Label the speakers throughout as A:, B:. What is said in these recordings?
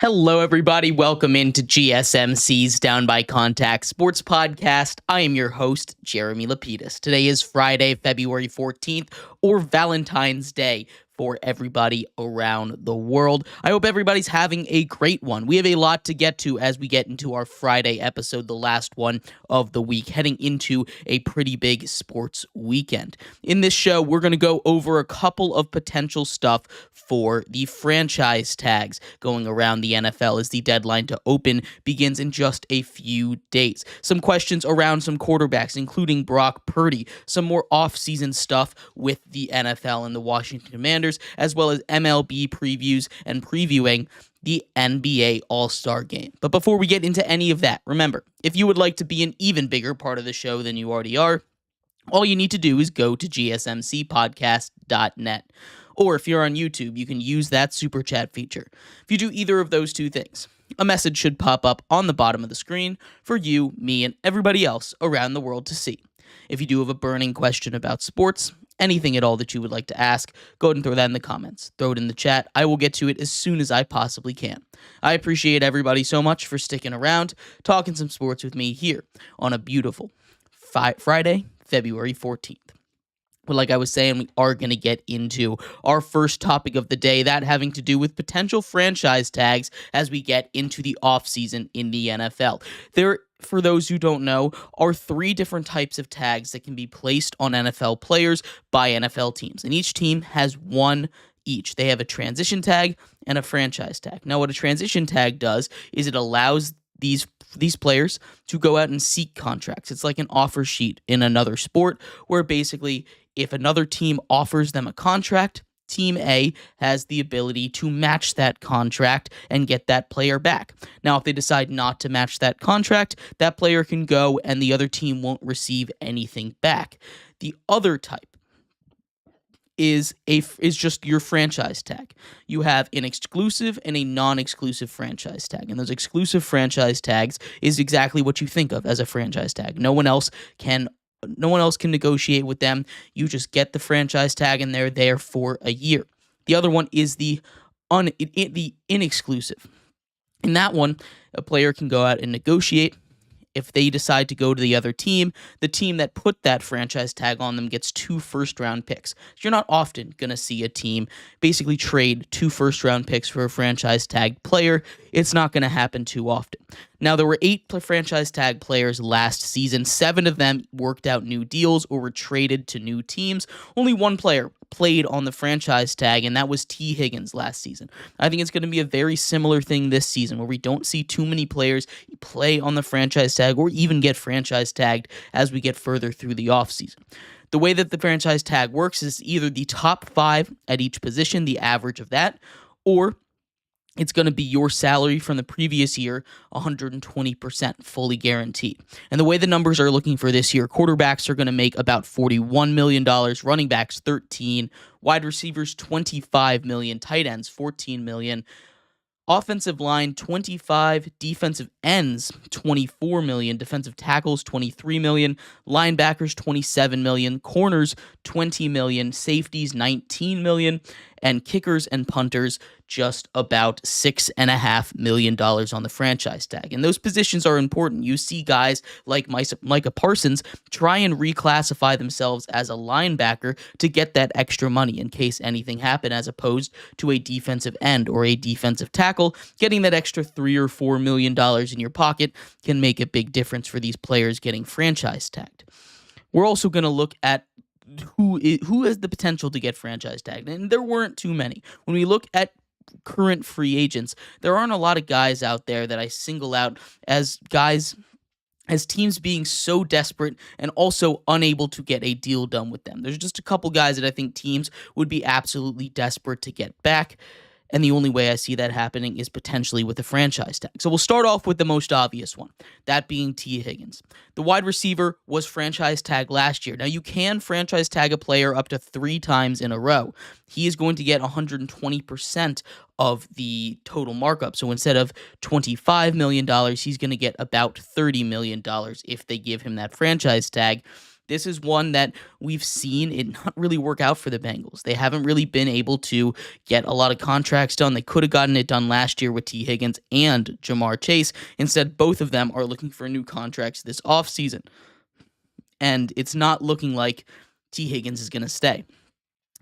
A: Hello, everybody. Welcome into GSMC's Down by Contact Sports Podcast. I am your host, Jeremy Lapidus. Today is Friday, February 14th, or Valentine's Day for everybody around the world. I hope everybody's having a great one. We have a lot to get to as we get into our Friday episode, the last one of the week, heading into a pretty big sports weekend. In this show, we're going to go over a couple of potential stuff for the franchise tags going around the NFL as the deadline to open begins in just a few days. Some questions around some quarterbacks, including Brock Purdy, some more offseason stuff with the NFL and the Washington Commanders, as well as MLB previews and previewing the NBA All-Star Game. But before we get into any of that, remember, if you would like to be an even bigger part of the show than you already are, all you need to do is go to gsmcpodcast.net. Or if you're on YouTube, you can use that super chat feature. If you do either of those two things, a message should pop up on the bottom of the screen for you, me, and everybody else around the world to see. If you do have a burning question about sports, anything at all that you would like to ask, go ahead and throw that in the comments. Throw it in the chat. I will get to it as soon as I possibly can. I appreciate everybody so much for sticking around, talking some sports with me here on a beautiful Friday, February 14th. But like I was saying, we are going to get into our first topic of the day, that having to do with potential franchise tags as we get into the offseason in the NFL. There, for those who don't know, are three different types of tags that can be placed on NFL players by NFL teams, and each team has one each. They have a transition tag and a franchise tag. Now, what a transition tag does is it allows these players to go out and seek contracts. It's like an offer sheet in another sport where basically if another team offers them a contract, Team A has the ability to match that contract and get that player back. Now, if they decide not to match that contract, that player can go and the other team won't receive anything back. The other type is just your franchise tag. You have an exclusive and a non-exclusive franchise tag. And those exclusive franchise tags is exactly what you think of as a franchise tag. No one else can negotiate with them. You just get the franchise tag and they're there for a year. The other one is the inexclusive. In that one, a player can go out and negotiate. If they decide to go to the other team, the team that put that franchise tag on them gets 2 first-round picks. So you're not often going to see a team basically trade 2 first-round picks for a franchise tag player. It's not going to happen too often. Now, there were 8 franchise tag players last season. 7 of them worked out new deals or were traded to new teams. Only 1 player played on the franchise tag, and that was T. Higgins last season. I think it's going to be a very similar thing this season where we don't see too many players play on the franchise tag or even get franchise tagged as we get further through the offseason. The way that the franchise tag works is either the top 5 at each position, the average of that, or it's going to be your salary from the previous year, 120% fully guaranteed. And the way the numbers are looking for this year, quarterbacks are going to make about $41 million, running backs $13 million, wide receivers $25 million, tight ends $14 million, offensive line $25 million, defensive ends $24 million, defensive tackles $23 million, linebackers $27 million, corners $20 million, safeties $19 million, and kickers and punters just about $6.5 million on the franchise tag. And those positions are important. You see guys like Micah Parsons try and reclassify themselves as a linebacker to get that extra money in case anything happened, as opposed to a defensive end or a defensive tackle. Getting that extra $3 or $4 million in your pocket can make a big difference for these players getting franchise tagged. We're also going to look at who has the potential to get franchise tagged, and there weren't too many. When we look at current free agents, there aren't a lot of guys out there that I single out as teams being so desperate and also unable to get a deal done with them. There's just a couple guys that I think teams would be absolutely desperate to get back. And the only way I see that happening is potentially with a franchise tag. So we'll start off with the most obvious one, that being T. Higgins. The wide receiver was franchise tagged last year. Now, you can franchise tag a player up to 3 times in a row. He is going to get 120% of the total markup. So instead of $25 million, he's going to get about $30 million if they give him that franchise tag. This is one that we've seen it not really work out for the Bengals. They haven't really been able to get a lot of contracts done. They could have gotten it done last year with T. Higgins and Jamar Chase. Instead, both of them are looking for new contracts this offseason. And it's not looking like T. Higgins is going to stay.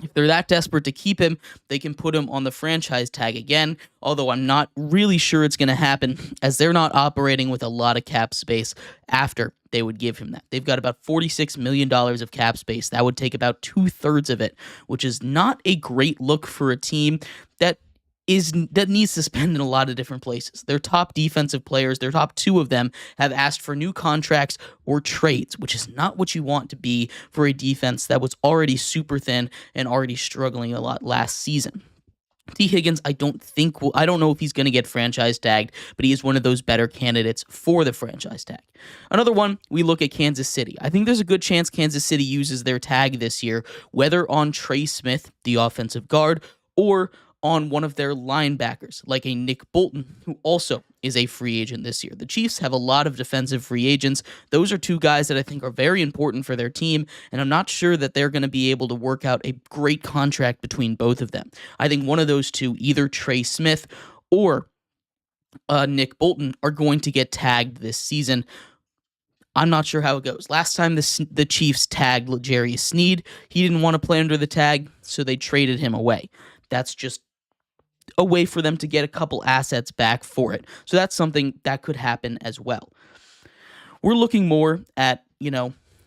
A: If they're that desperate to keep him, they can put him on the franchise tag again, although I'm not really sure it's going to happen, as they're not operating with a lot of cap space after they would give him that. They've got about $46 million of cap space. That would take about 2/3 of it, which is not a great look for a team that needs to spend in a lot of different places. Their top defensive players, their top two of them, have asked for new contracts or trades, which is not what you want to be for a defense that was already super thin and already struggling a lot last season. T. Higgins, I don't know if he's going to get franchise tagged, but he is one of those better candidates for the franchise tag. Another one, we look at Kansas City. I think there's a good chance Kansas City uses their tag this year, whether on Trey Smith, the offensive guard, or on one of their linebackers, like a Nick Bolton, who also is a free agent this year. The Chiefs have a lot of defensive free agents. Those are two guys that I think are very important for their team, and I'm not sure that they're going to be able to work out a great contract between both of them. I think one of those two, either Trey Smith or Nick Bolton, are going to get tagged this season. I'm not sure how it goes. Last time the Chiefs tagged L'Jarius Sneed, he didn't want to play under the tag, so they traded him away. That's just a way for them to get a couple assets back for it. So that's something that could happen as well. We're looking more at,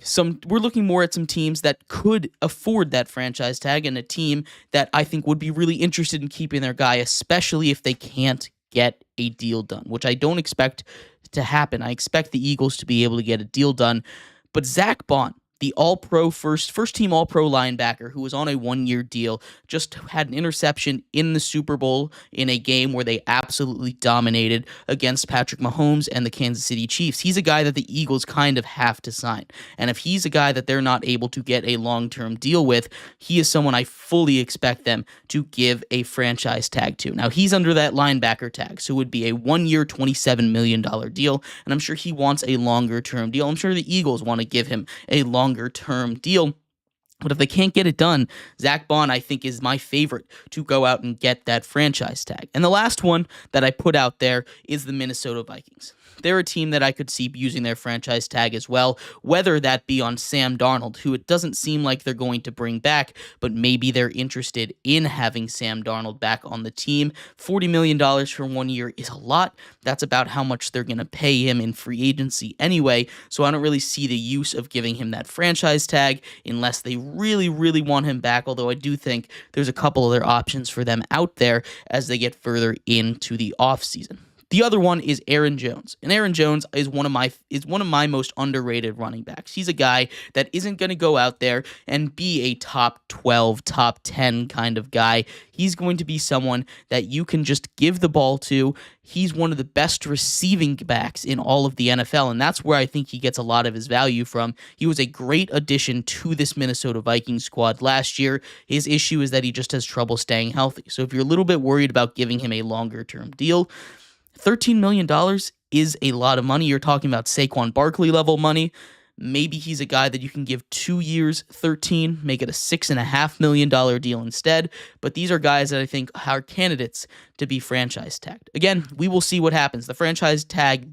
A: some teams that could afford that franchise tag, and a team that I think would be really interested in keeping their guy, especially if they can't get a deal done, which I don't expect to happen. I expect the Eagles to be able to get a deal done. But Zach Bond, the all-pro first-team all-pro linebacker who was on a one-year deal, just had an interception in the Super Bowl in a game where they absolutely dominated against Patrick Mahomes and the Kansas City Chiefs. He's a guy that the Eagles kind of have to sign. And if he's a guy that they're not able to get a long-term deal with, he is someone I fully expect them to give a franchise tag to. Now, he's under that linebacker tag, so it would be a one-year, $27 million deal, and I'm sure he wants a longer-term deal. I'm sure the Eagles want to give him a longer-term deal. But if they can't get it done, Zach Bond, I think, is my favorite to go out and get that franchise tag. And the last one that I put out there is the Minnesota Vikings. They're a team that I could see using their franchise tag as well, whether that be on Sam Darnold, who it doesn't seem like they're going to bring back, but maybe they're interested in having Sam Darnold back on the team. $40 million for 1 year is a lot. That's about how much they're going to pay him in free agency anyway, so I don't really see the use of giving him that franchise tag unless they really, really want him back, although I do think there's a couple other options for them out there as they get further into the offseason. The other one is Aaron Jones, and Aaron Jones is one of my most underrated running backs. He's a guy that isn't going to go out there and be a top 12, top 10 kind of guy. He's going to be someone that you can just give the ball to. He's one of the best receiving backs in all of the NFL, and that's where I think he gets a lot of his value from. He was a great addition to this Minnesota Vikings squad last year. His issue is that he just has trouble staying healthy. So if you're a little bit worried about giving him a longer-term deal, $13 million is a lot of money. You're talking about Saquon Barkley level money. Maybe he's a guy that you can give 2 years, 13, make it a $6.5 million deal instead. But these are guys that I think are candidates to be franchise tagged. Again, we will see what happens. The franchise tag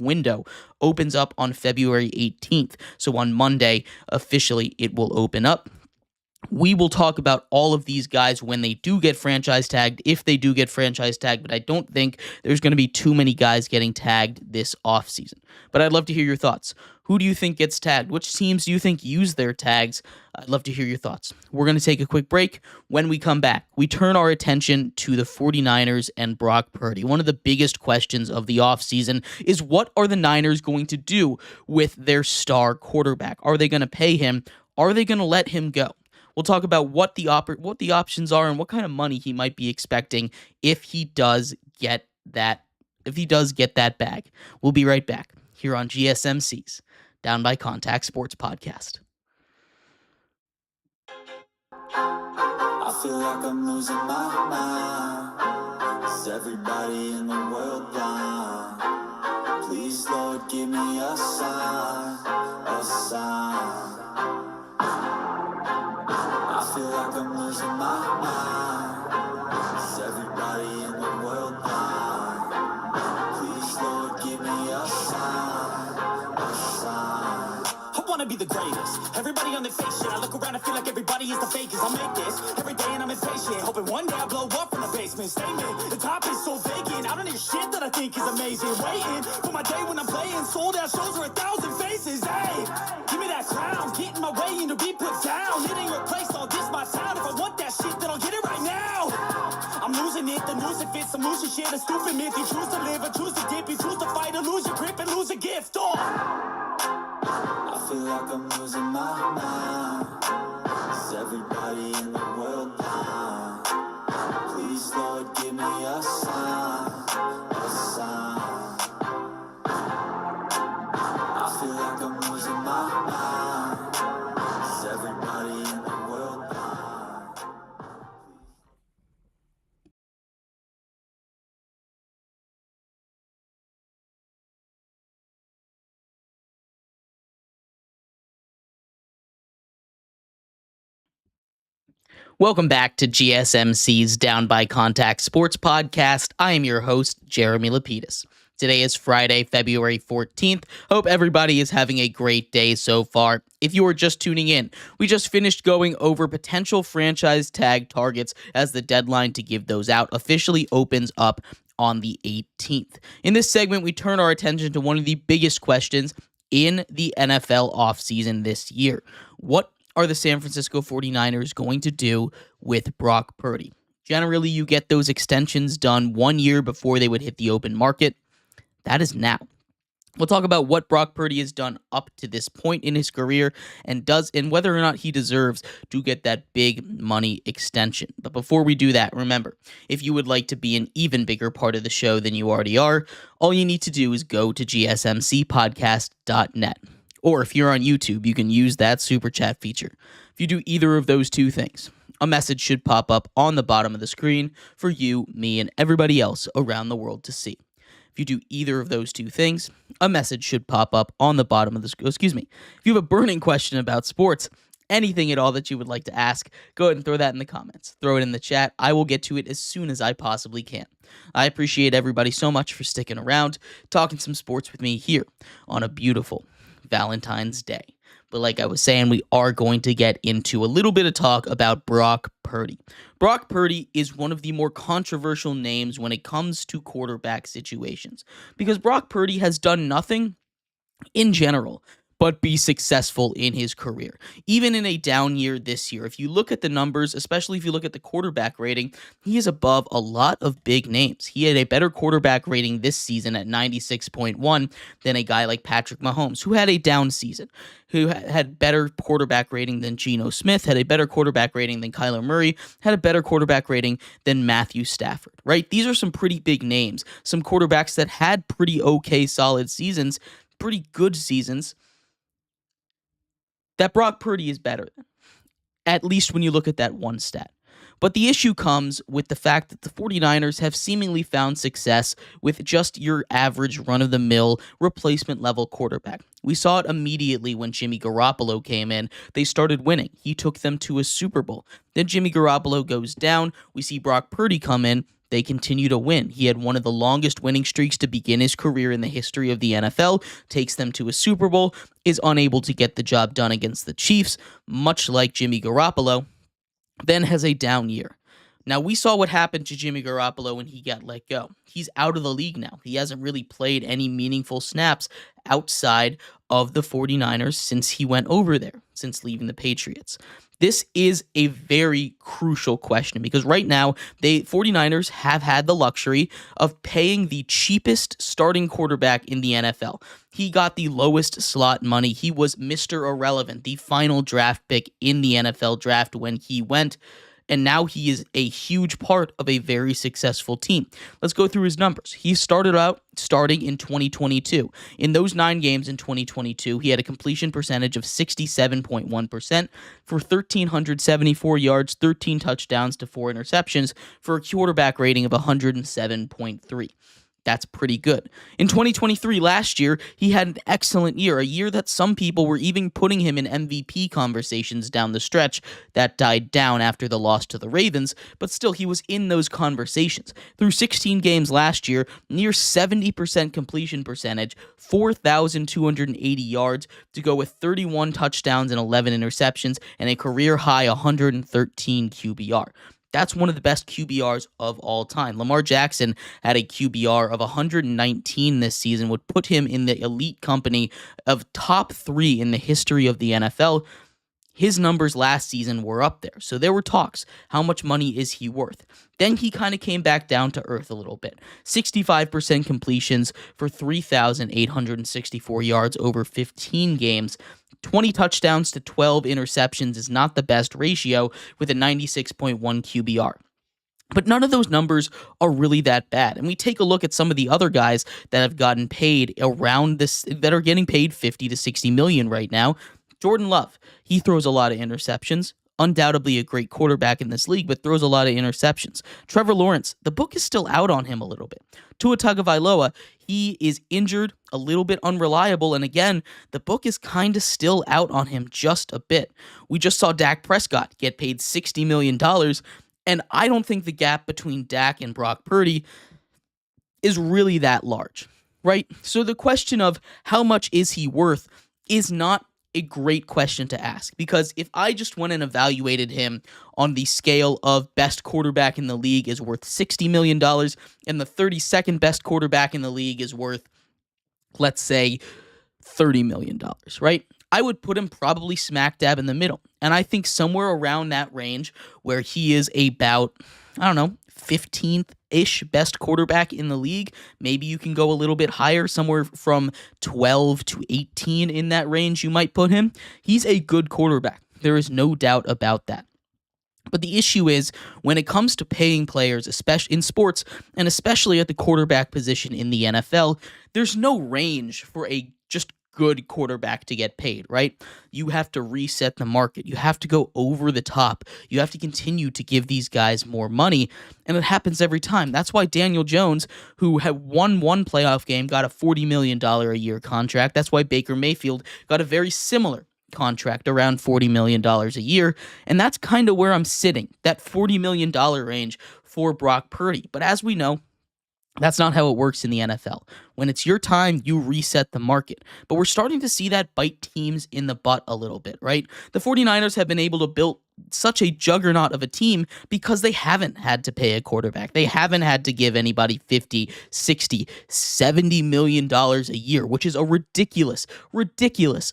A: window opens up on February 18th. So on Monday, officially, it will open up. We will talk about all of these guys when they do get franchise tagged, if they do get franchise tagged, but I don't think there's going to be too many guys getting tagged this offseason. But I'd love to hear your thoughts. Who do you think gets tagged? Which teams do you think use their tags? I'd love to hear your thoughts. We're going to take a quick break. When we come back, we turn our attention to the 49ers and Brock Purdy. One of the biggest questions of the offseason is, what are the Niners going to do with their star quarterback? Are they going to pay him? Are they going to let him go? We'll talk about what the options are and what kind of money he might be expecting if he does get that bag. We'll be right back here on GSMC's Down by Contact Sports Podcast.
B: I feel like I'm losing my mind. Is everybody in the world blind? Please, Lord, give me a sign, a sign. wanna be the greatest. Everybody on their fake shit. I look around and feel like everybody is the fakest. I make this every day and I'm impatient, hoping one day I blow up from the basement. Statement, the top is so vacant. I don't hear shit that I think is amazing. Waiting for my day when I'm playing sold out shows for 1,000 faces. Hey, give me that crown, get in my way and to be put down. It ain't replace all this my town. If I want that shit, then I'll get it right now. I'm losing it, the noose it fits. I'm losing shit, a stupid myth. You choose to live or choose to dip. You choose to fight or lose your grip and lose a gift. Oh,
C: I feel like I'm losing my mind. Is everybody in the world blind? Please, Lord, give me a sign, a sign. I feel like I'm losing my mind. Is everybody in the world blind?
A: Welcome back to GSMC's Down by Contact Sports Podcast. I am your host, Jeremy Lapidus. Today is Friday, February 14th. Hope everybody is having a great day so far. If you are just tuning in, we just finished going over potential franchise tag targets as the deadline to give those out officially opens up on the 18th. In this segment, we turn our attention to one of the biggest questions in the NFL offseason this year. What are the San Francisco 49ers going to do with Brock Purdy? Generally, you get those extensions done 1 year before they would hit the open market. That is now. We'll talk about what Brock Purdy has done up to this point in his career and whether or not he deserves to get that big money extension. But before we do that, remember, if you would like to be an even bigger part of the show than you already are, all you need to do is go to gsmcpodcast.net. Or if you're on YouTube, you can use that super chat feature. If you do either of those two things, a message should pop up on the bottom of the screen for you, me, and everybody else around the world to see. If you do either of those two things, a message should pop up on the bottom of the screen. Excuse me. If you have a burning question about sports, anything at all that you would like to ask, go ahead and throw that in the comments. Throw it in the chat. I will get to it as soon as I possibly can. I appreciate everybody so much for sticking around, talking some sports with me here on a beautiful Valentine's Day. But like I was saying, we are going to get into a little bit of talk about Brock Purdy. Brock Purdy is one of the more controversial names when it comes to quarterback situations because Brock Purdy has done nothing in general but be successful in his career. Even in a down year this year, if you look at the numbers, especially if you look at the quarterback rating, he is above a lot of big names. He had a better quarterback rating this season at 96.1 than a guy like Patrick Mahomes, who had a down season, who had better quarterback rating than Geno Smith, had a better quarterback rating than Kyler Murray, had a better quarterback rating than Matthew Stafford, right? These are some pretty big names, some quarterbacks that had pretty okay solid seasons, pretty good seasons, that Brock Purdy is better than, at least when you look at that one stat. But the issue comes with the fact that the 49ers have seemingly found success with just your average run-of-the-mill replacement-level quarterback. We saw it immediately when Jimmy Garoppolo came in. They started winning. He took them to a Super Bowl. Then Jimmy Garoppolo goes down. We see Brock Purdy come in. They continue to win. He had one of the longest winning streaks to begin his career in the history of the NFL, takes them to a Super Bowl, is unable to get the job done against the Chiefs, much like Jimmy Garoppolo, then has a down year. Now, we saw what happened to Jimmy Garoppolo when he got let go. He's out of the league now. He hasn't really played any meaningful snaps outside of the 49ers since he went over there, since leaving the Patriots. This is a very crucial question because right now, the 49ers have had the luxury of paying the cheapest starting quarterback in the NFL. He got the lowest slot money. He was Mr. Irrelevant, the final draft pick in the NFL draft when he went. And now he is a huge part of a very successful team. Let's go through his numbers. He started out starting in 2022. In those 9 games in 2022, he had a completion percentage of 67.1% for 1,374 yards, 13 touchdowns to 4 interceptions for a quarterback rating of 107.3. That's pretty good. In 2023, last year, he had an excellent year, a year that some people were even putting him in MVP conversations down the stretch. That died down after the loss to the Ravens, but still, he was in those conversations. Through 16 games last year, near 70% completion percentage, 4,280 yards to go with 31 touchdowns and 11 interceptions, and a career-high 113 QBR. That's one of the best QBRs of all time. Lamar Jackson had a QBR of 119 this season, would put him in the elite company of top 3 in the history of the NFL. His numbers last season were up there, so there were talks. How much money is he worth? Then he kind of came back down to earth a little bit. 65% completions for 3,864 yards over 15 games. 20 touchdowns to 12 interceptions is not the best ratio with a 96.1 QBR. But none of those numbers are really that bad. And we take a look at some of the other guys that have gotten paid around this, that are getting paid 50 to 60 million right now. Jordan Love, he throws a lot of interceptions. Undoubtedly a great quarterback in this league, but throws a lot of interceptions. Trevor Lawrence, the book is still out on him a little bit. Tua Tagovailoa, he is injured, a little bit unreliable, and again, the book is kind of still out on him just a bit. We just saw Dak Prescott get paid $60 million, and I don't think the gap between Dak and Brock Purdy is really that large, right? So the question of how much is he worth is not a great question to ask, because if I just went and evaluated him on the scale of best quarterback in the league is worth $60 million and the 32nd best quarterback in the league is worth, let's say, $30 million, right? I would put him probably smack dab in the middle. And I think somewhere around that range where he is about, 15th-ish best quarterback in the league. Maybe you can go a little bit higher, somewhere from 12 to 18 in that range you might put him. He's a good quarterback. There is no doubt about that. But the issue is when it comes to paying players, especially in sports, and especially at the quarterback position in the NFL, there's no range for a just good quarterback to get paid, right? You have to reset the market. You have to go over the top. You have to continue to give these guys more money, and it happens every time. That's why Daniel Jones, who had won one playoff game, got a $40 million a year contract. That's why Baker Mayfield got a very similar contract, around $40 million a year, and that's kind of where I'm sitting, that $40 million range for Brock Purdy. But as we know, that's not how it works in the NFL. When it's your time, you reset the market. But we're starting to see that bite teams in the butt a little bit, right? The 49ers have been able to build such a juggernaut of a team because they haven't had to pay a quarterback. They haven't had to give anybody 50, 60, 70 million dollars a year, which is a ridiculous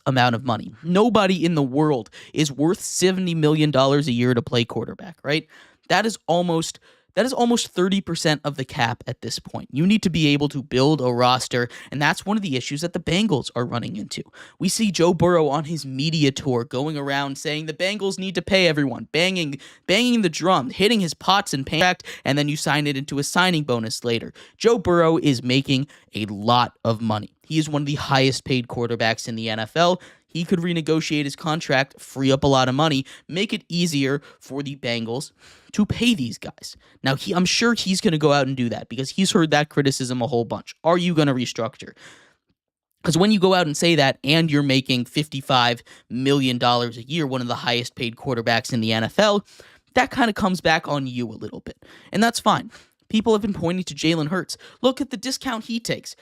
A: amount of money. Nobody in the world is worth $70 million a year to play quarterback, right? That is almost 30% of the cap at this point. You need to be able to build a roster, and that's one of the issues that the Bengals are running into. We see Joe Burrow on his media tour going around saying the Bengals need to pay everyone, banging the drum, hitting his pots and pans, and then you sign it into a signing bonus later. Joe Burrow is making a lot of money. He is one of the highest paid quarterbacks in the NFL. He could renegotiate his contract, free up a lot of money, make it easier for the Bengals to pay these guys. Now, I'm sure he's going to go out and do that because he's heard that criticism a whole bunch. Are you going to restructure? Because when you go out and say that and you're making $55 million a year, one of the highest paid quarterbacks in the NFL, that kind of comes back on you a little bit. And that's fine. People have been pointing to Jalen Hurts. Look at the discount he takes.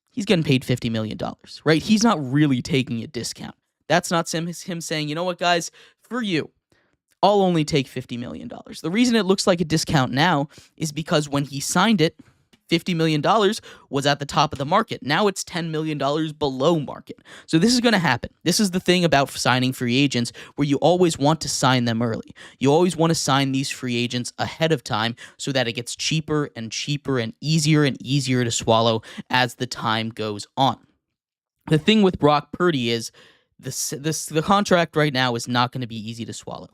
A: He's getting paid $50 million, right? He's not really taking a discount. That's not him saying, you know what, guys, for you, I'll only take $50 million. The reason it looks like a discount now is because when he signed it, $50 million was at the top of the market. Now it's $10 million below market. So this is going to happen. This is the thing about signing free agents where you always want to sign them early. You always want to sign these free agents ahead of time so that it gets cheaper and cheaper and easier to swallow as the time goes on. The thing with Brock Purdy is the contract right now is not going to be easy to swallow.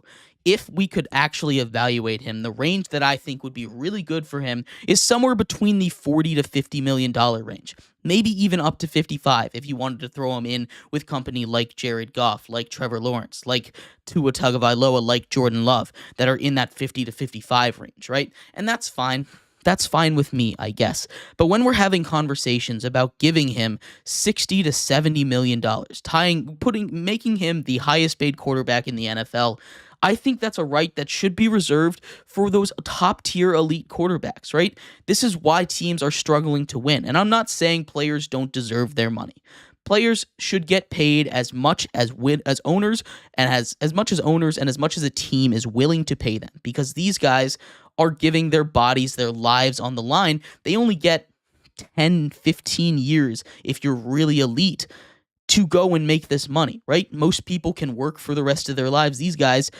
A: If we could actually evaluate him, the range that I think would be really good for him is somewhere between the $40 to $50 million range. Maybe even up to 55 if you wanted to throw him in with company like Jared Goff, like Trevor Lawrence, like Tua Tagovailoa, like Jordan Love, that are in that 50 to 55 range, right? And that's fine. that's fine with me, I guess. But when we're having conversations about giving him $60 to $70 million, making him the highest paid quarterback in the NFL, I think that's a right that should be reserved for those top tier elite quarterbacks, right? This is why teams are struggling to win. And I'm not saying players don't deserve their money. Players should get paid as much as owners, and as much as owners and as much as a team is willing to pay them, because these guys are giving their bodies, their lives on the line. They only get 10, 15 years if you're really elite to go and make this money, right? Most people can work for the rest of their lives. These guys,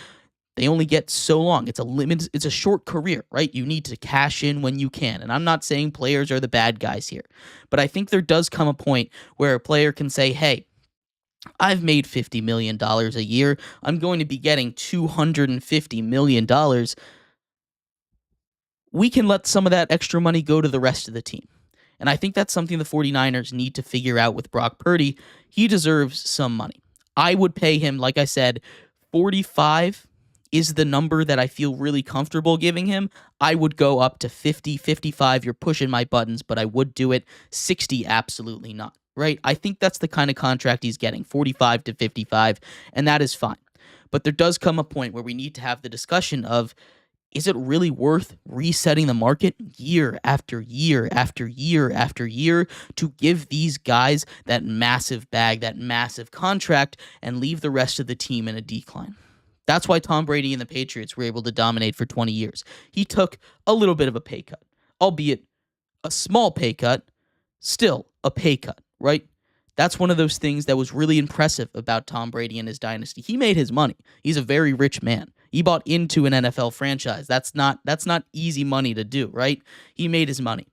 A: they only get so long. It's a short career, right? You need to cash in when you can. And I'm not saying players are the bad guys here, but I think there does come a point where a player can say, hey, I've made $50 million a year. I'm going to be getting $250 million. We can let some of that extra money go to the rest of the team. And I think that's something the 49ers need to figure out with Brock Purdy. He deserves some money. I would pay him, like I said, 45 is the number that I feel really comfortable giving him. I would go up to 50, 55. You're pushing my buttons, but I would do it. 60, absolutely not, right? I think that's the kind of contract he's getting, 45 to 55, and that is fine. But there does come a point where we need to have the discussion of, is it really worth resetting the market year after year after year after year to give these guys that massive bag, that massive contract, and leave the rest of the team in a decline? That's why Tom Brady and the Patriots were able to dominate for 20 years. He took a little bit of a pay cut, albeit a small pay cut, still a pay cut, right? That's one of those things that was really impressive about Tom Brady and his dynasty. He made his money. He's a very rich man. He bought into an NFL franchise. That's not easy money to do, right? He made his money.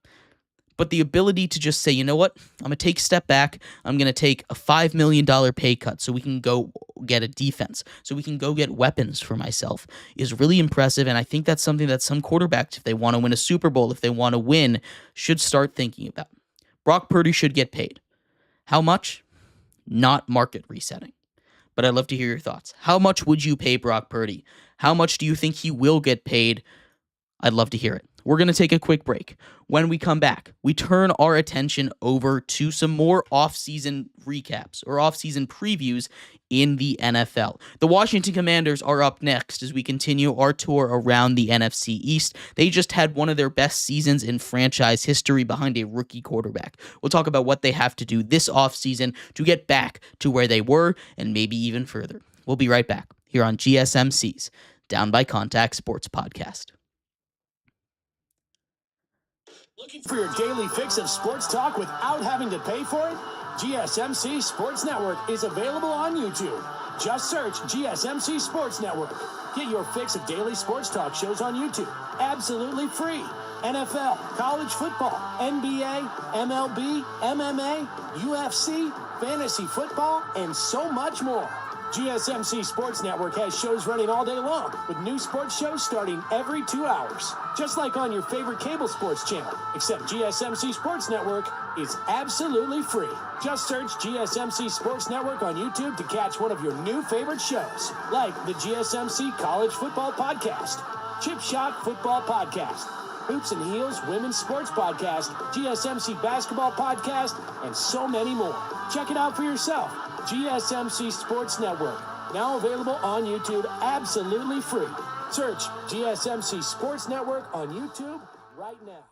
A: But the ability to just say, you know what, I'm going to take a step back. I'm going to take a $5 million pay cut so we can go get a defense, so we can go get weapons for myself, is really impressive. And I think that's something that some quarterbacks, if they want to win a Super Bowl, if they want to win, should start thinking about. Brock Purdy should get paid. How much? Not market resetting. But I'd love to hear your thoughts. How much would you pay Brock Purdy? How much do you think he will get paid? I'd love to hear it. We're going to take a quick break. When we come back, we turn our attention over to some more offseason recaps or offseason previews in the NFL. The Washington Commanders are up next as we continue our tour around the NFC East. They just had one of their best seasons in franchise history behind a rookie quarterback. We'll talk about what they have to do this offseason to get back to where they were and maybe even further. We'll be right back here on GSMC's Down by Contact Sports Podcast.
B: Looking for your daily fix of sports talk without having to pay for it? GSMC Sports Network is available on YouTube. Just search GSMC Sports Network. Get your fix of daily sports talk shows on YouTube. Absolutely free. NFL, college football, NBA, MLB, MMA, UFC, fantasy football, and so much more. GSMC Sports Network has shows running all day long, with new sports shows starting every 2 hours. Just like on your favorite cable sports channel, except GSMC Sports Network is absolutely free. Just search GSMC Sports Network on YouTube to catch one of your new favorite shows, like the GSMC College Football Podcast, Chip Shot Football Podcast, Hoops and Heels Women's Sports Podcast, GSMC Basketball Podcast, and so many more. Check it out for yourself. GSMC Sports Network, now available on YouTube absolutely free. Search GSMC Sports Network on YouTube right now.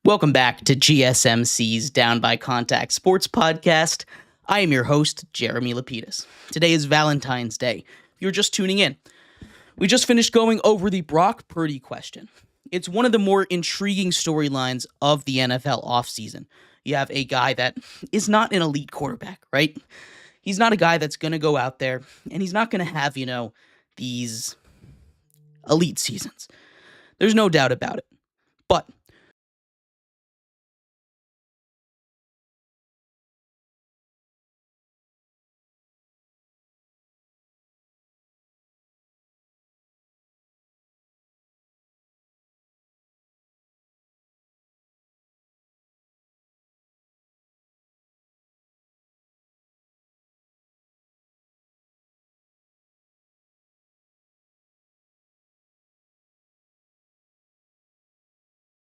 A: Welcome back to GSMC's Down by Contact Sports Podcast. I am your host, Jeremy Lapidus. Today is Valentine's Day. If you're just tuning in, we just finished going over the Brock Purdy question. It's one of the more intriguing storylines of the NFL offseason. You have a guy that is not an elite quarterback, right? He's not a guy that's going to go out there, and he's not going to have, these elite seasons. There's no doubt about it. But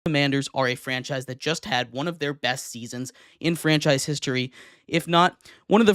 A: Commanders are a franchise that just had one of their best seasons in franchise history, if not one of their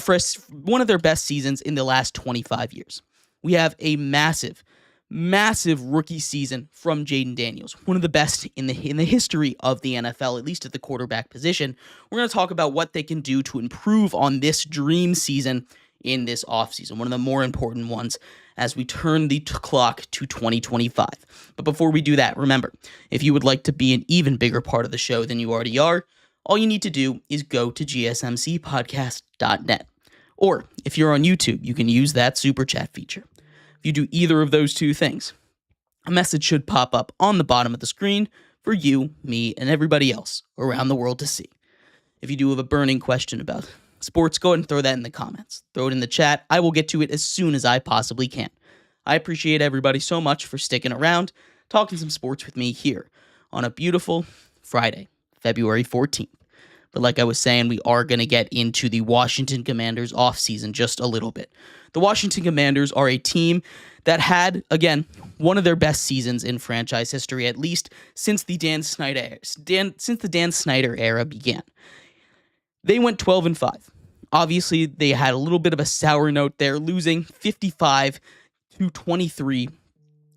A: best seasons in the last 25 years. We have a massive rookie season from Jaden Daniels, one of the best in the history of the NFL, at least at the quarterback position. We're going to talk about what they can do to improve on this dream season in this offseason, one of the more important ones as we turn the clock to 2025. But before we do that, remember, if you would like to be an even bigger part of the show than you already are, all you need to do is go to gsmcpodcast.net. Or if you're on YouTube, you can use that super chat feature. If you do either of those two things, a message should pop up on the bottom of the screen for you, me, and everybody else around the world to see. If you do have a burning question about sports, go ahead and throw that in the comments. Throw it in the chat. I will get to it as soon as I possibly can. I appreciate everybody so much for sticking around, talking some sports with me here on a beautiful Friday, February 14th. But like I was saying, we are going to get into the Washington Commanders offseason just a little bit. The Washington Commanders are a team that had, again, one of their best seasons in franchise history, at least since the Dan Snyder era began. They went 12-5. Obviously, they had a little bit of a sour note there, losing 55-23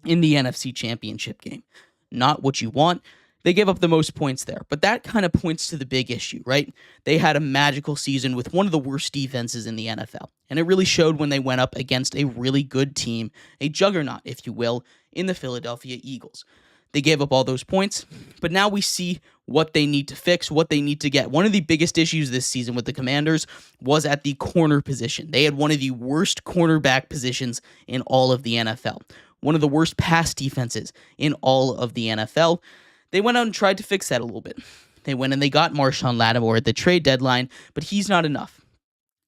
A: in the NFC Championship game. Not what you want. They gave up the most points there, but that kind of points to the big issue, right? They had a magical season with one of the worst defenses in the NFL, and it really showed when they went up against a really good team, a juggernaut, if you will, in the Philadelphia Eagles. They gave up all those points, but now we see what they need to fix, what they need to get. One of the biggest issues this season with the Commanders was at the corner position. They had one of the worst cornerback positions in all of the NFL, one of the worst pass defenses in all of the NFL. They went out and tried to fix that a little bit. They went and they got Marshawn Lattimore at the trade deadline, but he's not enough.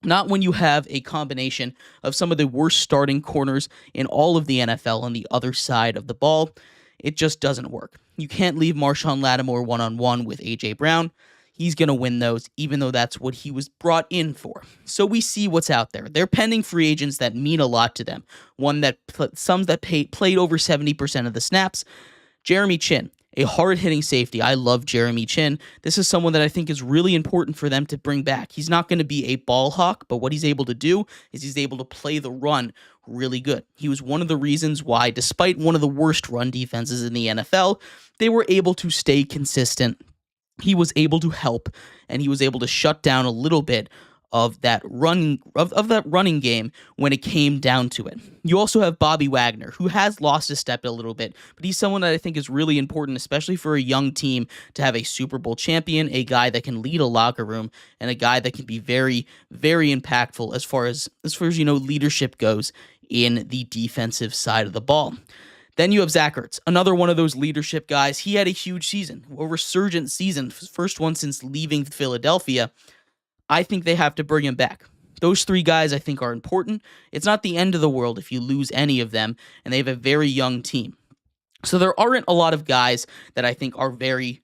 A: Not when you have a combination of some of the worst starting corners in all of the NFL on the other side of the ball. It just doesn't work. You can't leave Marshawn Lattimore one-on-one with A.J. Brown. He's going to win those, even though that's what he was brought in for. So we see what's out there. They're pending free agents that mean a lot to them. Some that played over 70% of the snaps. Jeremy Chin, a hard-hitting safety. I love Jeremy Chin. This is someone that I think is really important for them to bring back. He's not going to be a ball hawk, but what he's able to do is he's able to play the run really good. He was one of the reasons why, despite one of the worst run defenses in the NFL, they were able to stay consistent. He was able to help, and he was able to shut down a little bit of that running game when it came down to it. You also have Bobby Wagner, who has lost his step a little bit, but he's someone that I think is really important, especially for a young team, to have a Super Bowl champion, a guy that can lead a locker room, and a guy that can be very, very impactful as far as leadership goes in the defensive side of the ball. Then you have Zach Ertz, another one of those leadership guys. He had a huge season, a resurgent season, first one since leaving Philadelphia. I think they have to bring him back. Those three guys I think are important. It's not the end of the world if you lose any of them, and they have a very young team. So there aren't a lot of guys that I think are really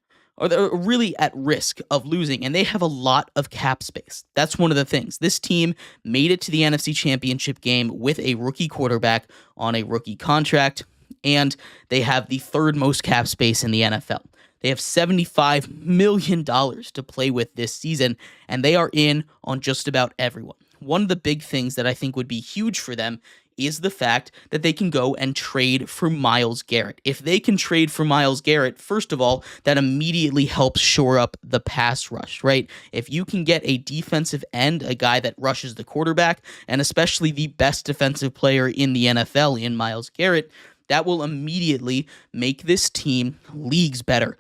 A: at risk of losing, and they have a lot of cap space. That's one of the things. This team made it to the NFC Championship game with a rookie quarterback on a rookie contract, and they have the third most cap space in the NFL. They have $75 million to play with this season, and they are in on just about everyone. One of the big things that I think would be huge for them is the fact that they can go and trade for Myles Garrett. If they can trade for Myles Garrett, first of all, that immediately helps shore up the pass rush, right? If you can get a defensive end, a guy that rushes the quarterback, and especially the best defensive player in the NFL in Myles Garrett, that will immediately make this team leagues better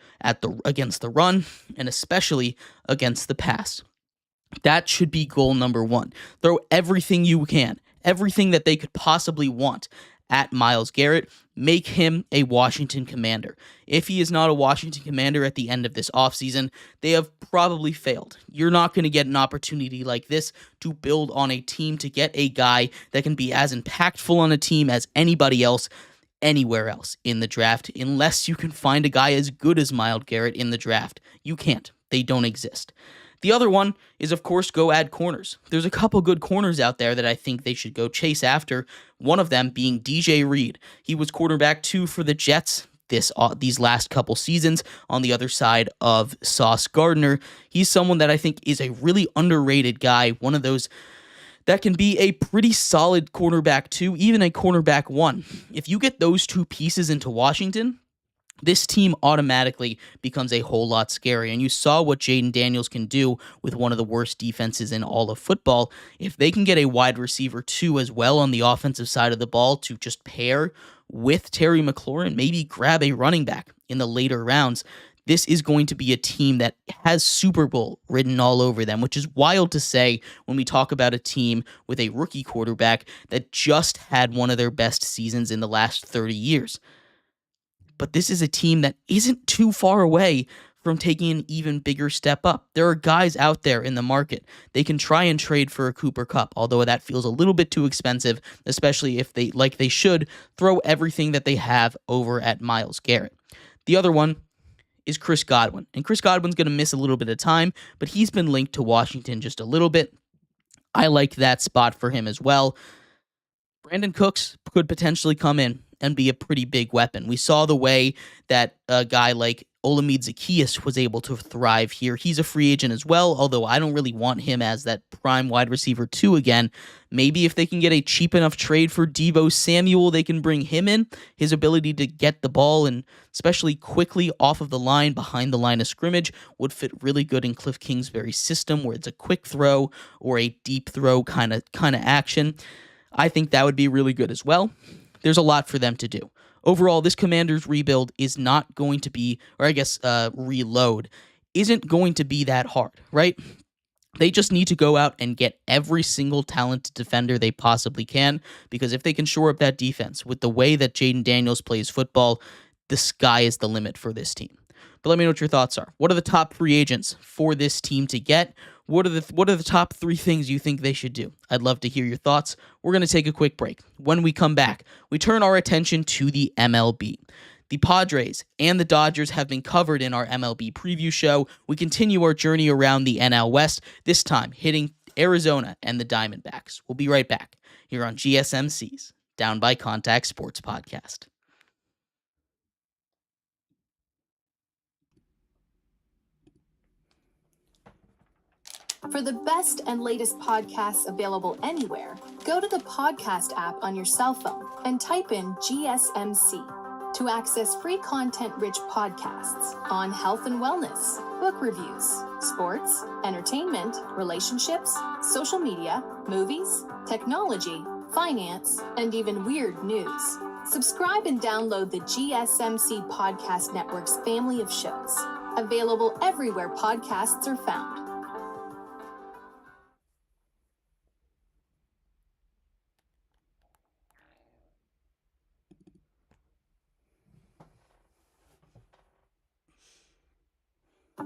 A: against the run and especially against the pass. That should be goal number one. Throw everything you can, everything that they could possibly want at Myles Garrett. Make him a Washington Commander. If he is not a Washington Commander at the end of this offseason, they have probably failed. You're not going to get an opportunity like this to build on a team, to get a guy that can be as impactful on a team as anybody else anywhere else in the draft, unless you can find a guy as good as Myles Garrett in the draft. You can't. They don't exist. The other one is, of course, go add corners. There's a couple good corners out there that I think they should go chase after, one of them being DJ Reed. He was quarterback 2 for the Jets these last couple seasons on the other side of Sauce Gardner. He's someone that I think is a really underrated guy, one of those that can be a pretty solid cornerback 2, even a cornerback 1. If you get those two pieces into Washington, this team automatically becomes a whole lot scary. And you saw what Jaden Daniels can do with one of the worst defenses in all of football. If they can get a wide receiver 2 as well on the offensive side of the ball to just pair with Terry McLaurin, maybe grab a running back in the later rounds, this is going to be a team that has Super Bowl written all over them, which is wild to say when we talk about a team with a rookie quarterback that just had one of their best seasons in the last 30 years. But this is a team that isn't too far away from taking an even bigger step up. There are guys out there in the market. They can try and trade for a Cooper Kupp, although that feels a little bit too expensive, especially if they, like they should, throw everything that they have over at Myles Garrett. The other one is Chris Godwin. And Chris Godwin's going to miss a little bit of time, but he's been linked to Washington just a little bit. I like that spot for him as well. Brandon Cooks could potentially come in and be a pretty big weapon. We saw the way that a guy like Olamide Zaccheaus was able to thrive here. He's a free agent as well, although I don't really want him as that prime wide receiver 2 again. Maybe if they can get a cheap enough trade for Deebo Samuel, they can bring him in. His ability to get the ball, and especially quickly off of the line, behind the line of scrimmage, would fit really good in Cliff Kingsbury's system, where it's a quick throw or a deep throw kind of action. I think that would be really good as well. There's a lot for them to do. Overall, this Commanders rebuild is not going to be, or I guess reload, isn't going to be that hard, right? They just need to go out and get every single talented defender they possibly can, because if they can shore up that defense with the way that Jaden Daniels plays football, the sky is the limit for this team. But let me know what your thoughts are. What are the top free agents for this team to get? What are the top 3 things you think they should do? I'd love to hear your thoughts. We're going to take a quick break. When we come back, we turn our attention to the MLB. The Padres and the Dodgers have been covered in our MLB preview show. We continue our journey around the NL West, this time hitting Arizona and the Diamondbacks. We'll be right back here on GSMC's Down by Contact Sports Podcast.
D: For the best and latest podcasts available anywhere, go to the podcast app on your cell phone and type in GSMC to access free content-rich podcasts on health and wellness, book reviews, sports, entertainment, relationships, social media, movies, technology, finance, and even weird news. Subscribe and download the GSMC Podcast Network's family of shows, available everywhere podcasts are found.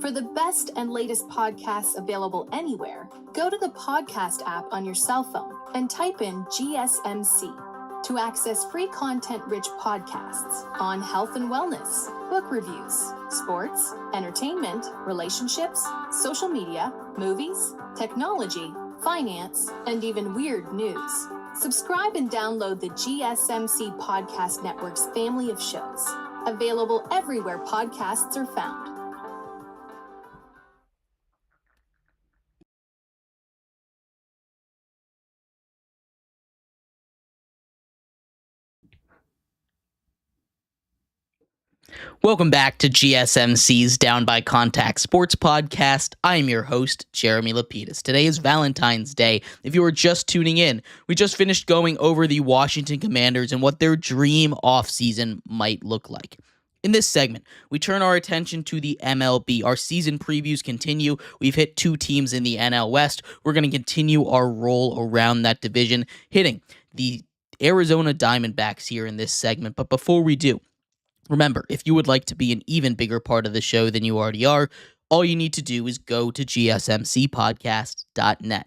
D: For the best and latest podcasts available anywhere, go to the podcast app on your cell phone and type in GSMC to access free content-rich podcasts on health and wellness, book reviews, sports, entertainment, relationships, social media, movies, technology, finance, and even weird news. Subscribe and download the GSMC Podcast Network's family of shows, available everywhere podcasts are found.
A: Welcome back to GSMC's Down by Contact Sports Podcast. I'm your host, Jeremy Lapidus. Today is Valentine's Day. If you were just tuning in, we just finished going over the Washington Commanders and what their dream offseason might look like. In this segment, we turn our attention to the MLB. Our season previews continue. We've hit 2 teams in the NL West. We're going to continue our roll around that division, hitting the Arizona Diamondbacks here in this segment. But before we do, remember, if you would like to be an even bigger part of the show than you already are, all you need to do is go to gsmcpodcast.net.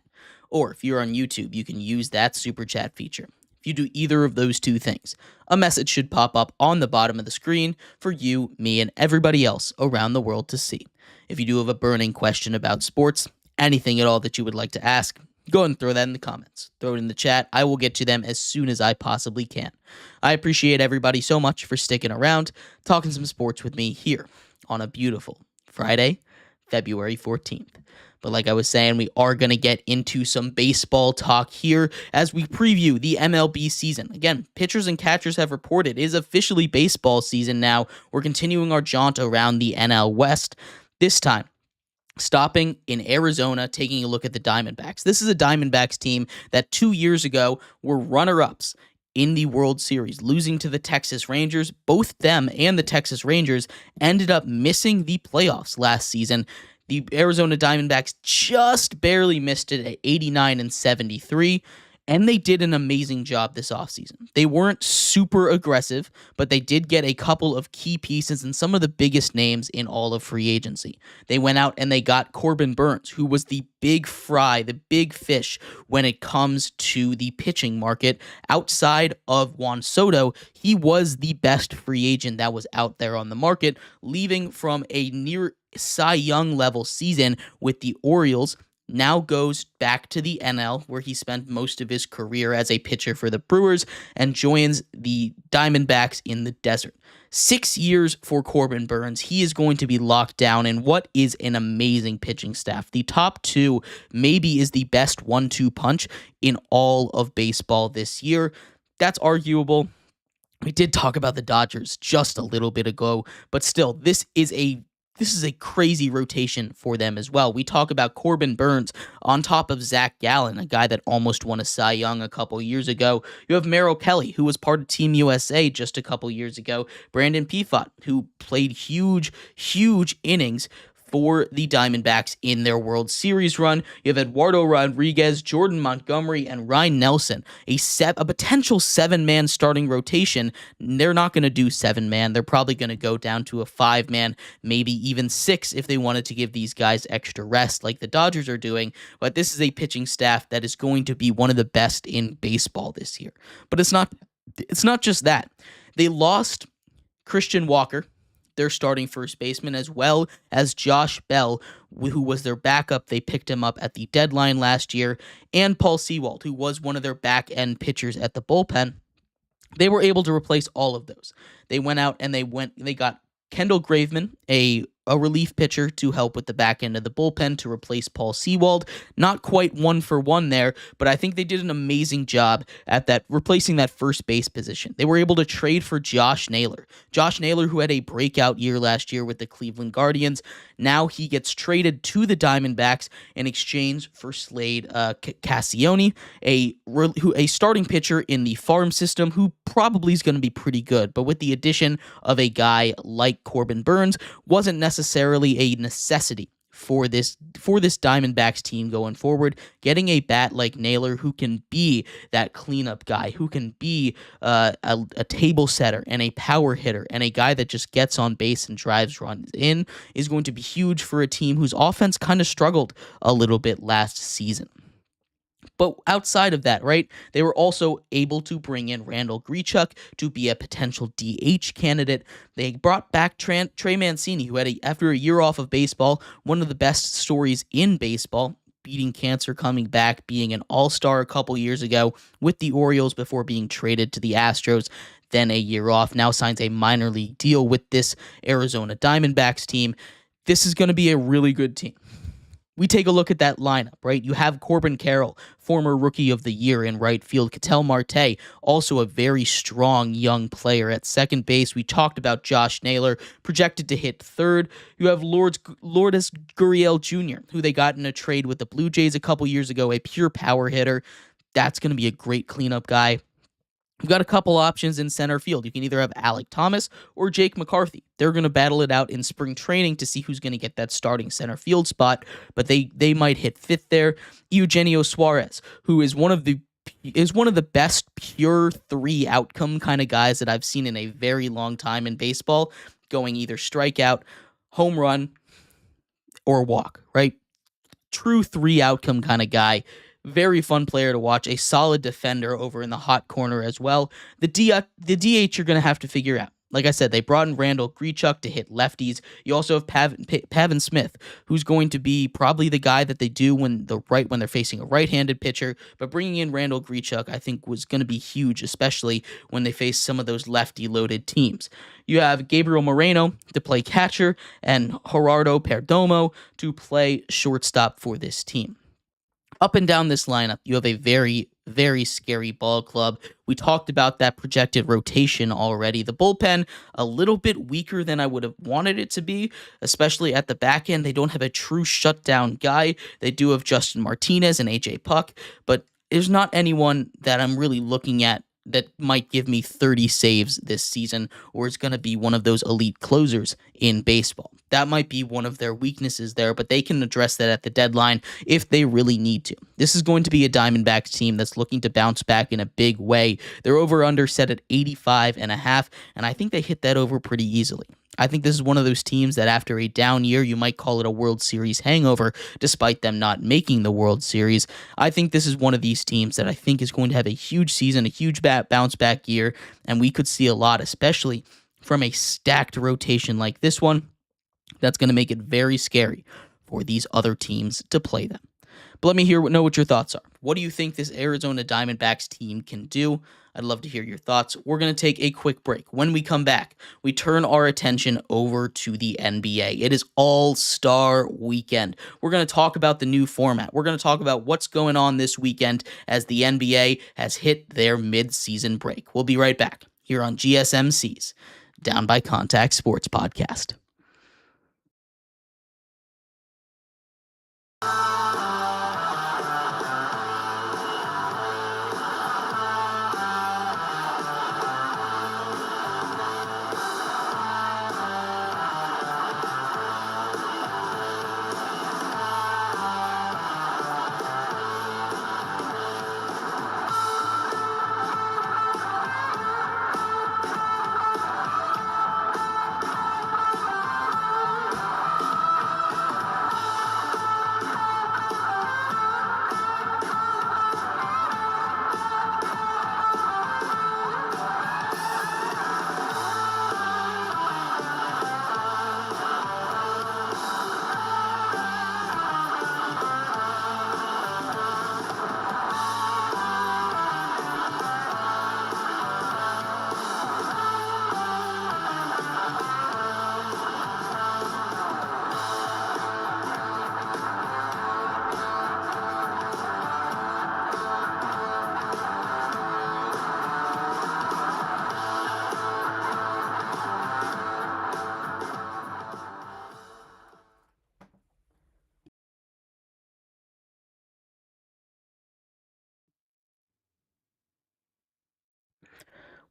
A: Or if you're on YouTube, you can use that super chat feature. If you do either of those 2 things, a message should pop up on the bottom of the screen for you, me, and everybody else around the world to see. If you do have a burning question about sports, anything at all that you would like to ask, go ahead and throw that in the comments. Throw it in the chat. I will get to them as soon as I possibly can. I appreciate everybody so much for sticking around, talking some sports with me here on a beautiful Friday, February 14th. But like I was saying, we are going to get into some baseball talk here as we preview the MLB season. Again, pitchers and catchers have reported it is officially baseball season now. We're continuing our jaunt around the NL West. This time, stopping in Arizona, taking a look at the Diamondbacks. This is a Diamondbacks team that 2 years ago were runner-ups in the World Series, losing to the Texas Rangers. Both them and the Texas Rangers ended up missing the playoffs last season. The Arizona Diamondbacks just barely missed it at 89-73. And they did an amazing job this offseason. They weren't super aggressive, but they did get a couple of key pieces and some of the biggest names in all of free agency. They went out and they got Corbin Burnes, who was the big fry, the big fish when it comes to the pitching market. Outside of Juan Soto, he was the best free agent that was out there on the market, leaving from a near Cy Young level season with the Orioles. Now goes back to the NL, where he spent most of his career as a pitcher for the Brewers, and joins the Diamondbacks in the desert. 6 years for Corbin Burnes. He is going to be locked down in what is an amazing pitching staff. The top 2 maybe is the best 1-2 punch in all of baseball this year. That's arguable. We did talk about the Dodgers just a little bit ago, but still, this is a crazy rotation for them as well. We talk about Corbin Burnes on top of Zach Gallen, a guy that almost won a Cy Young a couple years ago. You have Merrill Kelly, who was part of Team USA just a couple years ago. Brandon Pfaadt, who played huge innings for the Diamondbacks in their World Series run. You have Eduardo Rodriguez, Jordan Montgomery, and Ryan Nelson, a potential 7-man starting rotation. They're not going to do 7-man. They're probably going to go down to a 5-man, maybe even 6 if they wanted to give these guys extra rest like the Dodgers are doing. But this is a pitching staff that is going to be one of the best in baseball this year. But it's not just that. They lost Christian Walker, their starting first baseman, as well as Josh Bell, who was their backup. They picked him up at the deadline last year, and Paul Sewald, who was one of their back-end pitchers at the bullpen. They were able to replace all of those. They went out and they got Kendall Graveman, a relief pitcher, to help with the back end of the bullpen to replace Paul Sewald. Not quite 1-for-1 there, but I think they did an amazing job at that, replacing that first base position. They were able to trade for Josh Naylor. Josh Naylor, who had a breakout year last year with the Cleveland Guardians. Now he gets traded to the Diamondbacks in exchange for Slade Cassione, a starting pitcher in the farm system who probably is going to be pretty good, but with the addition of a guy like Corbin Burnes, wasn't necessarily a necessity for this Diamondbacks team going forward. Getting a bat like Naylor, who can be that cleanup guy, who can be a table setter and a power hitter, and a guy that just gets on base and drives runs in, is going to be huge for a team whose offense kind of struggled a little bit last season. But outside of that, right, they were also able to bring in Randall Grichuk to be a potential DH candidate. They brought back Trey Mancini, who had, after a year off of baseball, one of the best stories in baseball, beating cancer, coming back, being an all-star a couple years ago with the Orioles before being traded to the Astros, then a year off, now signs a minor league deal with this Arizona Diamondbacks team. This is going to be a really good team. we take a look at that lineup, right? You have Corbin Carroll, former Rookie of the Year in right field. Ketel Marte, also a very strong young player at second base. We talked about Josh Naylor, projected to hit third. You have Lourdes Gurriel Jr., who they got in a trade with the Blue Jays a couple years ago, a pure power hitter. That's going to be a great cleanup guy. We've got a couple options in center field. You can either have Alec Thomas or Jake McCarthy. They're going to battle it out in spring training to see who's going to get that starting center field spot, but they might hit fifth there. Eugenio Suarez, who is one of the best pure three outcome kind of guys that I've seen in a very long time in baseball, going either strikeout, home run, or walk, right? True three outcome kind of guy. Very fun player to watch, a solid defender over in the hot corner as well. The DH you're going to have to figure out. Like I said, they brought in Randall Grichuk to hit lefties. You also have Pavin Smith, who's going to be probably the guy that they do when they're facing a right-handed pitcher. But bringing in Randall Grichuk, I think, was going to be huge, especially when they face some of those lefty-loaded teams. You have Gabriel Moreno to play catcher and Gerardo Perdomo to play shortstop for this team. Up and down this lineup, you have a very, very scary ball club. We talked about that projected rotation already. The bullpen, a little bit weaker than I would have wanted it to be, especially at the back end. They don't have a true shutdown guy. They do have Justin Martinez and AJ Puck, but there's not anyone that I'm really looking at that might give me 30 saves this season, or is going to be one of those elite closers in baseball. That might be one of their weaknesses there, but they can address that at the deadline if they really need to. This is going to be a Diamondbacks team that's looking to bounce back in a big way. Their over-under set at 85.5, and I think they hit that over pretty easily. I think this is one of those teams that after a down year, you might call it a World Series hangover, despite them not making the World Series. I think this is one of these teams that I think is going to have a huge season, a huge bounce back year, and we could see a lot, especially from a stacked rotation like this one. That's going to make it very scary for these other teams to play them. But let me know what your thoughts are. What do you think this Arizona Diamondbacks team can do? I'd love to hear your thoughts. We're going to take a quick break. When we come back, we turn our attention over to the NBA. It is All-Star Weekend. We're going to talk about the new format. We're going to talk about what's going on this weekend as the NBA has hit their mid-season break. We'll be right back here on GSMC's Down by Contact Sports Podcast.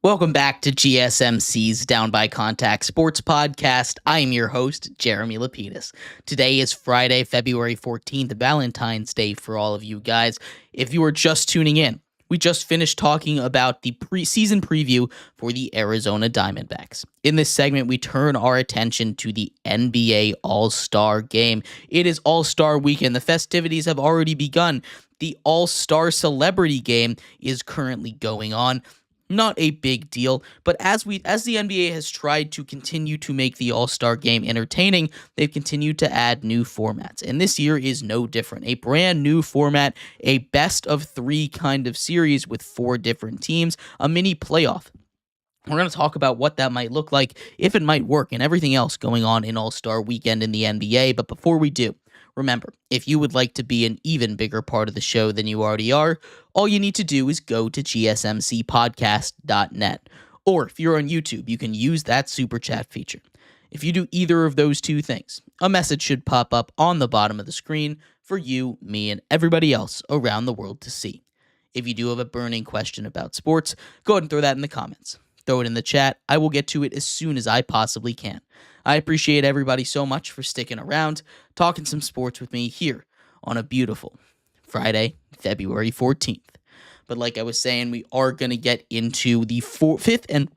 A: Welcome back to GSMC's Down by Contact Sports Podcast. I am your host, Jeremy Lapidus. Today is Friday, February 14th, Valentine's Day for all of you guys. If you are just tuning in, we just finished talking about the season preview for the Arizona Diamondbacks. In this segment, we turn our attention to the NBA All-Star Game. It is All-Star Weekend. The festivities have already begun. The All-Star Celebrity Game is currently going on. Not a big deal, but as the NBA has tried to continue to make the All-Star Game entertaining, they've continued to add new formats, and this year is no different. A brand new format, a best-of-3 kind of series with 4 different teams, a mini playoff. We're going to talk about what that might look like, if it might work, and everything else going on in All-Star Weekend in the NBA, but before we do, Remember, if you would like to be an even bigger part of the show than you already are, all you need to do is go to gsmcpodcast.net. Or if you're on YouTube, you can use that super chat feature. If you do either of those two things, a message should pop up on the bottom of the screen for you, me, and everybody else around the world to see. If you do have a burning question about sports, go ahead and throw that in the comments. Throw it in the chat. I will get to it as soon as I possibly can. I appreciate everybody so much for sticking around, talking some sports with me here on a beautiful Friday, February 14th. But like I was saying, we are going to get into the fifth and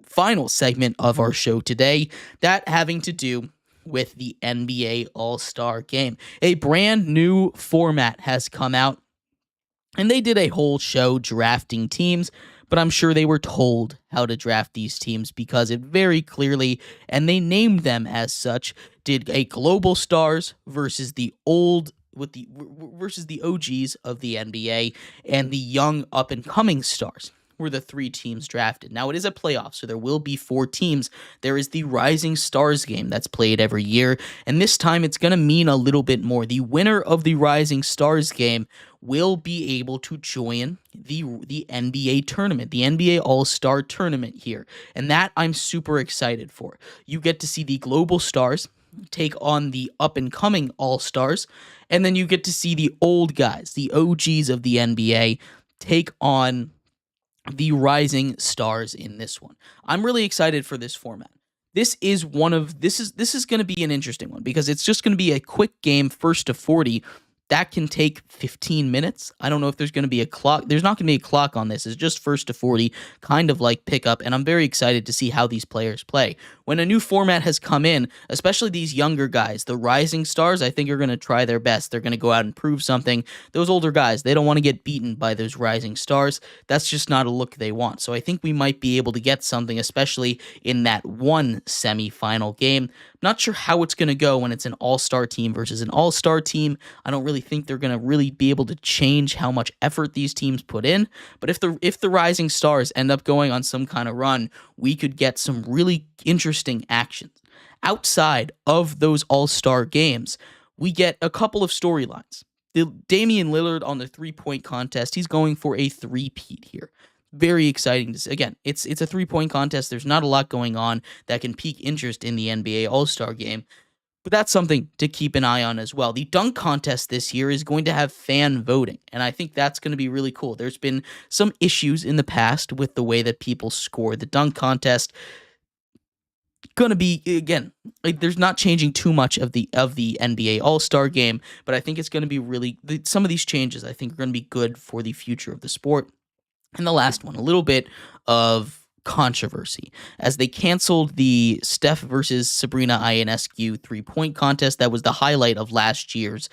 A: final segment of our show today, that having to do with the NBA All-Star Game. A brand new format has come out, and they did a whole show drafting teams, but I'm sure they were told how to draft these teams because it very clearly, and they named them as such, did a global stars versus the versus the OGs of the NBA and the young up-and-coming stars were the three teams drafted. Now, it is a playoff, so there will be 4 teams. There is the Rising Stars game that's played every year, and this time it's going to mean a little bit more. The winner of the Rising Stars game will be able to join the NBA tournament, the NBA All-Star tournament here, and that I'm super excited for. You get to see the global stars take on the up-and-coming All-Stars, and then you get to see the old guys, the OGs of the NBA, take on the rising stars in this one. I'm really excited for this format. This is going to be an interesting one because it's just going to be a quick game, first to 40. That can take 15 minutes. I don't know if there's going to be a clock. There's not going to be a clock on this. It's just first to 40, kind of like pickup, and I'm very excited to see how these players play. When a new format has come in, especially these younger guys, the rising stars, I think are going to try their best. They're going to go out and prove something. Those older guys, they don't want to get beaten by those rising stars. That's just not a look they want. So I think we might be able to get something, especially in that one semifinal game. Not sure how it's going to go when it's an all-star team versus an all-star team. I don't really think they're going to really be able to change how much effort these teams put in. But if the rising stars end up going on some kind of run, we could get some really interesting actions. Outside of those all-star games, we get a couple of storylines. Damian Lillard on the three-point contest, he's going for a three-peat here. Very exciting to see. Again, it's a three-point contest. There's not a lot going on that can pique interest in the NBA All-Star Game, but that's something to keep an eye on as well. The dunk contest this year is going to have fan voting, and I think that's going to be really cool. There's been some issues in the past with the way that people score the dunk contest. Going to be, again, like there's not changing too much of the NBA All-Star Game, but I think it's going to be some of these changes I think are going to be good for the future of the sport. And the last one, a little bit of controversy, as they canceled the Steph versus Sabrina Ionescu three-point contest. That was the highlight of last year's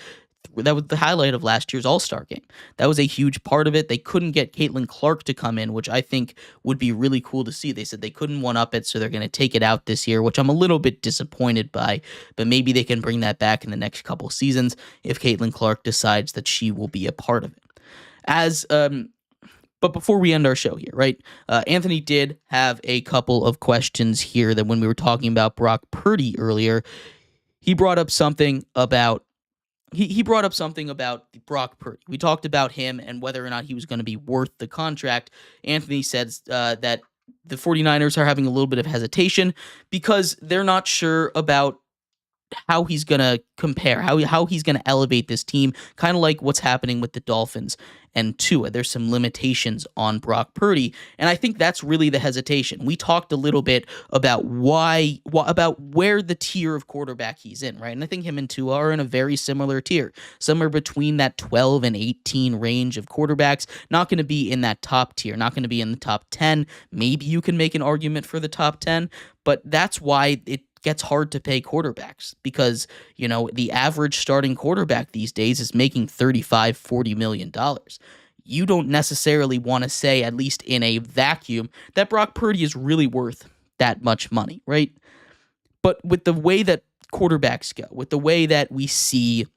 A: All-Star Game. That was a huge part of it. They couldn't get Caitlin Clark to come in, which I think would be really cool to see. They said they couldn't one-up it, so they're going to take it out this year, which I'm a little bit disappointed by, but maybe they can bring that back in the next couple seasons if Caitlin Clark decides that she will be a part of it. But before we end our show here, right, Anthony did have a couple of questions here that when we were talking about Brock Purdy earlier, he brought up something about Brock Purdy. We talked about him and whether or not he was going to be worth the contract. Anthony said that the 49ers are having a little bit of hesitation because they're not sure about how he's going to compare, how he's going to elevate this team, kind of like what's happening with the Dolphins and Tua. There's some limitations on Brock Purdy, and I think that's really the hesitation. We talked a little bit about about where the tier of quarterback he's in, right? And I think him and Tua are in a very similar tier, somewhere between that 12 and 18 range of quarterbacks, not going to be in that top tier, not going to be in the top 10. Maybe you can make an argument for the top 10, but that's why it gets hard to pay quarterbacks because, the average starting quarterback these days is making $35-40 million. You don't necessarily want to say, at least in a vacuum, that Brock Purdy is really worth that much money, right? But with the way that quarterbacks go, with the way that we see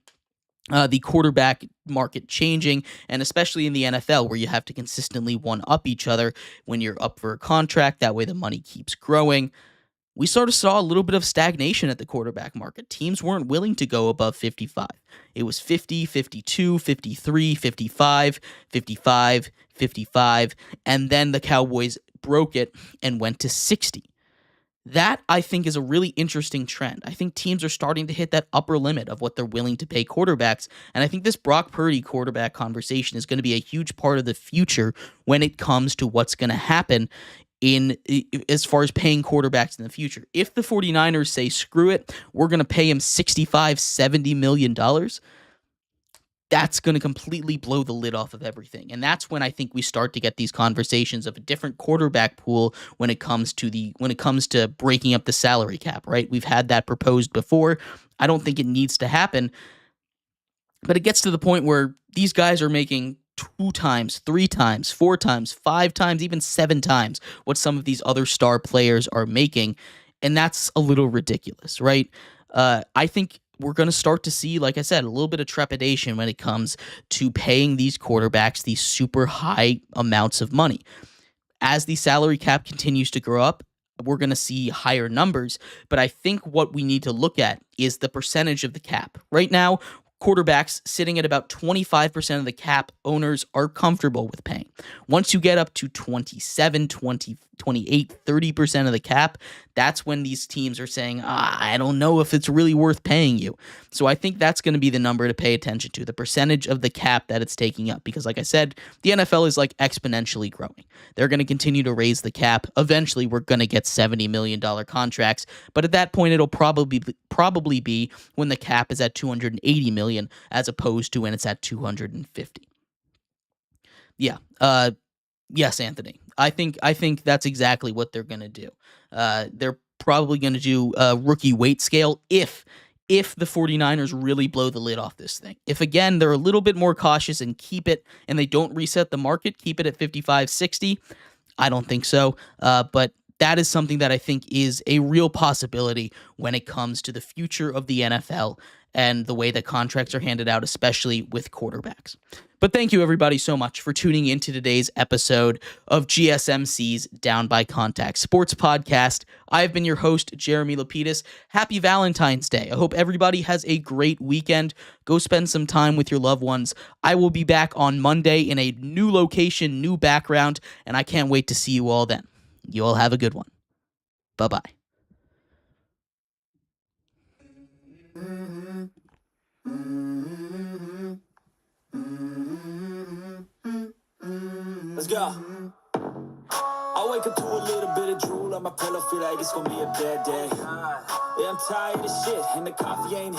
A: the quarterback market changing, and especially in the NFL where you have to consistently one-up each other when you're up for a contract, that way the money keeps growing. we sort of saw a little bit of stagnation at the quarterback market. Teams weren't willing to go above 55. It was 50, 52, 53, 55, 55, 55, and then the Cowboys broke it and went to 60. That, I think, is a really interesting trend. I think teams are starting to hit that upper limit of what they're willing to pay quarterbacks, and I think this Brock Purdy quarterback conversation is going to be a huge part of the future when it comes to what's going to happen in as far as paying quarterbacks in the future. If the 49ers say, screw it, we're going to pay him $65-70 million, that's going to completely blow the lid off of everything. And that's when I think we start to get these conversations of a different quarterback pool when it comes to breaking up the salary cap, right? We've had that proposed before. I don't think it needs to happen, but it gets to the point where these guys are making 2 times, 3 times, 4 times, 5 times, even 7 times what some of these other star players are making, and that's a little ridiculous, right? I think we're going to start to see, like I said, a little bit of trepidation when it comes to paying these quarterbacks these super high amounts of money. As the salary cap continues to grow up, we're going to see higher numbers, but I think what we need to look at is the percentage of the cap. Right now, quarterbacks sitting at about 25% of the cap, owners are comfortable with paying. Once you get up to 27, 20, 28, 30% of the cap, that's when these teams are saying, I don't know if it's really worth paying you. So I think that's going to be the number to pay attention to, the percentage of the cap that it's taking up. Because like I said, the NFL is like exponentially growing. They're going to continue to raise the cap. Eventually, we're going to get $70 million contracts. But at that point, it'll probably be when the cap is at $280 million as opposed to when it's at $250. Yeah. Yes, Anthony. I think that's exactly what they're going to do. They're probably going to do a rookie weight scale if the 49ers really blow the lid off this thing. If, again, they're a little bit more cautious and keep it, and they don't reset the market, keep it at 55-60, I don't think so. But that is something that I think is a real possibility when it comes to the future of the NFL and the way that contracts are handed out, especially with quarterbacks. But thank you, everybody, so much for tuning into today's episode of GSMC's Down by Contact Sports Podcast. I've been your host, Jeremy Lapidus. Happy Valentine's Day. I hope everybody has a great weekend. Go spend some time with your loved ones. I will be back on Monday in a new location, new background, and I can't wait to see you all then. You all have a good one. Bye-bye.
B: Let's go. I wake up to a little bit of drool on my pillow, feel like it's gonna be a bad day. Yeah, I'm tired of shit, and the coffee ain't hit.